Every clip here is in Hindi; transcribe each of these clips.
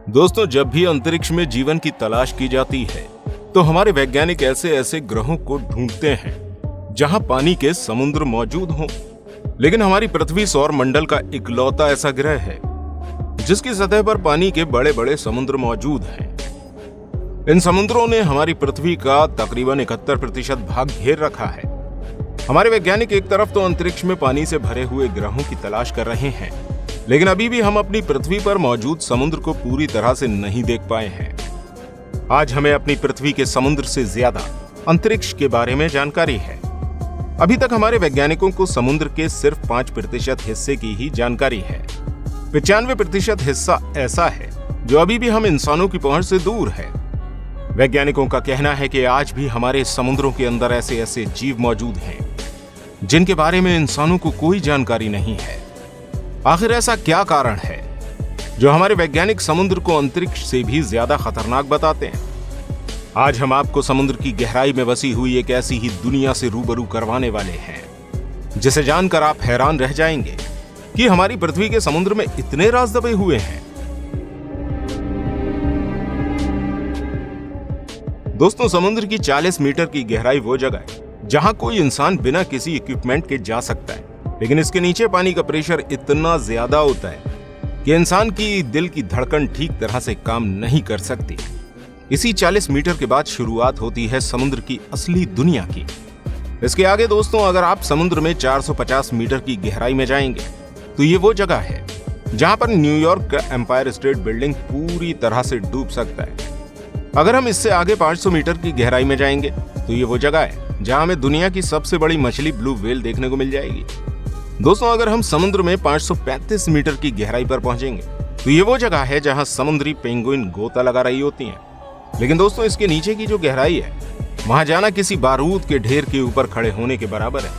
दोस्तों, जब भी अंतरिक्ष में जीवन की तलाश की जाती है तो हमारे वैज्ञानिक ऐसे ऐसे ग्रहों को ढूंढते हैं जहां पानी के समुद्र मौजूद हों। लेकिन हमारी पृथ्वी सौर मंडल का इकलौता ऐसा ग्रह है जिसकी सतह पर पानी के बड़े बड़े समुद्र मौजूद हैं। इन समुद्रों ने हमारी पृथ्वी का तकरीबन 71% भाग घेर रखा है। हमारे वैज्ञानिक एक तरफ तो अंतरिक्ष में पानी से भरे हुए ग्रहों की तलाश कर रहे हैं, लेकिन अभी भी हम अपनी पृथ्वी पर मौजूद समुद्र को पूरी तरह से नहीं देख पाए हैं। आज हमें अपनी पृथ्वी के समुद्र से ज्यादा अंतरिक्ष के बारे में जानकारी है। अभी तक हमारे वैज्ञानिकों को समुद्र के सिर्फ 5% हिस्से की ही जानकारी है। 95% हिस्सा ऐसा है जो अभी भी हम इंसानों की पहुंच से दूर है। वैज्ञानिकों का कहना है कि आज भी हमारे समुद्रों के अंदर ऐसे ऐसे जीव मौजूद हैं जिनके बारे में इंसानों को कोई जानकारी नहीं है। आखिर ऐसा क्या कारण है जो हमारे वैज्ञानिक समुद्र को अंतरिक्ष से भी ज्यादा खतरनाक बताते हैं? आज हम आपको समुद्र की गहराई में बसी हुई एक ऐसी ही दुनिया से रूबरू करवाने वाले हैं जिसे जानकर आप हैरान रह जाएंगे कि हमारी पृथ्वी के समुद्र में इतने राज दबे हुए हैं। दोस्तों, समुद्र की 40 मीटर की गहराई वो जगह है जहां कोई इंसान बिना किसी इक्विपमेंट के जा सकता है, लेकिन इसके नीचे पानी का प्रेशर इतना ज्यादा होता है कि इंसान की दिल की धड़कन ठीक तरह से काम नहीं कर सकती। इसी 40 मीटर के बाद शुरुआत होती है समुद्र की असली दुनिया की। इसके आगे दोस्तों, अगर आप समुद्र में 450 मीटर की गहराई में जाएंगे तो ये वो जगह है जहां पर न्यूयॉर्क का एम्पायर स्टेट बिल्डिंग पूरी तरह से डूब सकता है। अगर हम इससे आगे 500 मीटर की गहराई में जाएंगे तो ये वो जगह है जहां हमें दुनिया की सबसे बड़ी मछली ब्लू व्हेल देखने को मिल जाएगी। दोस्तों, अगर हम समुद्र में 535 मीटर की गहराई पर पहुंचेंगे तो ये वो जगह है जहां समुद्री पेंगुइन गोता लगा रही होती हैं। लेकिन दोस्तों, इसके नीचे की जो गहराई है वहां जाना किसी बारूद के ढेर के ऊपर खड़े होने के बराबर है,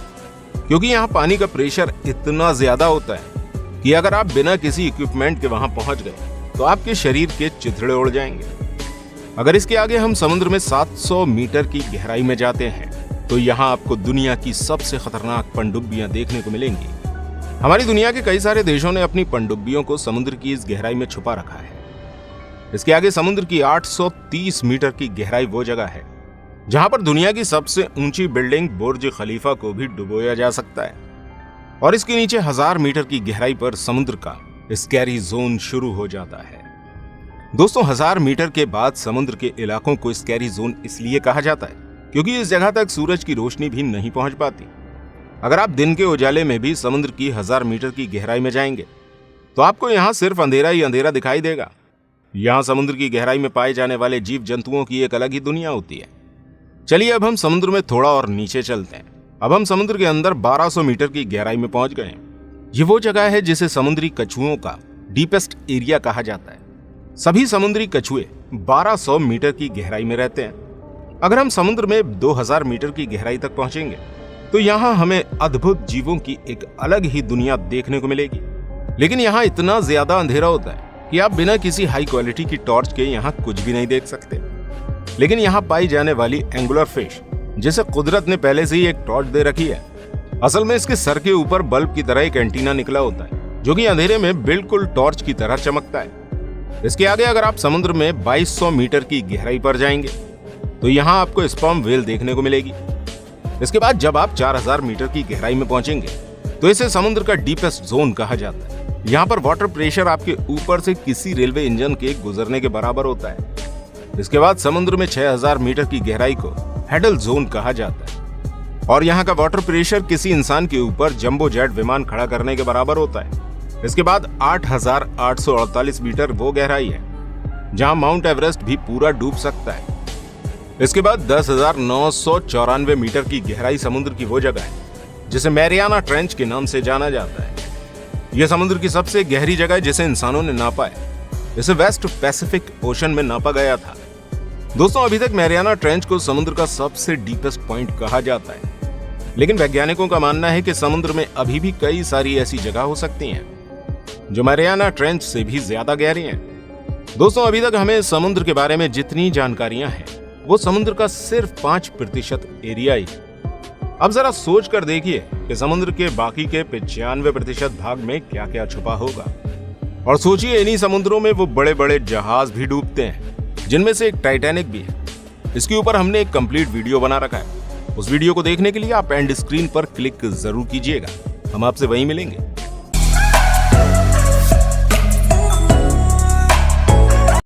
क्योंकि यहाँ पानी का प्रेशर इतना ज्यादा होता है कि अगर आप बिना किसी इक्विपमेंट के वहां पहुंच गए तो आपके शरीर के चिथड़े उड़ जाएंगे। अगर इसके आगे हम समुद्र में 700 मीटर की गहराई में जाते हैं तो यहाँ आपको दुनिया की सबसे खतरनाक पनडुब्बियां देखने को मिलेंगी। हमारी दुनिया के कई सारे देशों ने अपनी पनडुब्बियों को समुद्र की इस गहराई में छुपा रखा है। इसके आगे समुद्र की 830 मीटर की गहराई वो जगह है जहां पर दुनिया की सबसे ऊंची बिल्डिंग बुर्ज खलीफा को भी डुबोया जा सकता है। और इसके नीचे 1000 मीटर की गहराई पर समुद्र का स्कैरी जोन शुरू हो जाता है। दोस्तों, 1000 मीटर के बाद समुद्र के इलाकों को स्कैरी जोन इसलिए कहा जाता है क्योंकि इस जगह तक सूरज की रोशनी भी नहीं पहुंच पाती। अगर आप दिन के उजाले में भी समुद्र की 1000 मीटर की गहराई में जाएंगे तो आपको यहाँ सिर्फ अंधेरा ही अंधेरा दिखाई देगा। यहाँ समुद्र की गहराई में पाए जाने वाले जीव जंतुओं की एक अलग ही दुनिया होती है। चलिए अब हम समुद्र में थोड़ा और नीचे चलते हैं। अब हम समुद्र के अंदर 1200 मीटर की गहराई में पहुंच गए। ये वो जगह है जिसे समुद्री कछुओं का डीपेस्ट एरिया कहा जाता है। सभी समुद्री कछुए 1200 मीटर की गहराई में रहते हैं। अगर हम समुद्र में 2000 मीटर की गहराई तक पहुंचेंगे तो यहाँ हमें अद्भुत जीवों की एक अलग ही दुनिया देखने को मिलेगी। लेकिन यहाँ इतना ज्यादा अंधेरा होता है कि आप बिना किसी हाई क्वालिटी की टॉर्च के यहाँ कुछ भी नहीं देख सकते। लेकिन यहाँ पाई जाने वाली एंगुलर फिश, जिसे कुदरत ने पहले से ही एक टॉर्च दे रखी है, असल में इसके सर के ऊपर बल्ब की तरह एक एंटीना निकला होता है जो कि अंधेरे में बिल्कुल टॉर्च की तरह चमकता है। इसके आगे अगर आप समुद्र में 2200 मीटर की गहराई पर जाएंगे तो यहाँ आपको स्पर्म व्हेल देखने को मिलेगी। इसके बाद जब आप 4000 मीटर की गहराई में पहुंचेंगे तो इसे समुद्र का डीपेस्ट जोन कहा जाता है। यहाँ पर वाटर प्रेशर आपके ऊपर से किसी रेलवे इंजन के गुजरने के बराबर होता है। इसके बाद समुद्र में 6000 मीटर की गहराई को हेडल जोन कहा जाता है और यहाँ का वाटर प्रेशर किसी इंसान के ऊपर जंबो जेट विमान खड़ा करने के बराबर होता है। इसके बाद 8848 मीटर वो गहराई है जहाँ माउंट एवरेस्ट भी पूरा डूब सकता है। इसके बाद 10,994 मीटर की गहराई समुद्र की वो जगह है जिसे मैरियाना ट्रेंच के नाम से जाना जाता है। यह समुद्र की सबसे गहरी जगह है जिसे इंसानों ने नापा है। इसे वेस्ट पैसिफिक ओशन में नापा गया था। दोस्तों, अभी तक मैरियाना ट्रेंच को समुद्र का सबसे डीपेस्ट पॉइंट कहा जाता है, लेकिन वैज्ञानिकों का मानना है कि समुद्र में अभी भी कई सारी ऐसी जगह हो सकती हैं जो मैरियाना ट्रेंच से भी ज्यादा गहरी हैं। दोस्तों, अभी तक हमें समुद्र के बारे में जितनी जानकारियां हैं वो समुद्र का सिर्फ 5% एरिया ही। अब जरा सोच कर देखिए कि समुद्र के बाकी के 95% भाग में क्या क्या छुपा होगा। और सोचिए इन्हीं समुद्रों में वो बड़े बड़े जहाज भी डूबते हैं, जिनमें से एक टाइटैनिक भी है। इसके ऊपर हमने एक कंप्लीट वीडियो बना रखा है। उस वीडियो को देखने के लिए आप एंड स्क्रीन पर क्लिक जरूर कीजिएगा। हम आपसे वहीं मिलेंगे।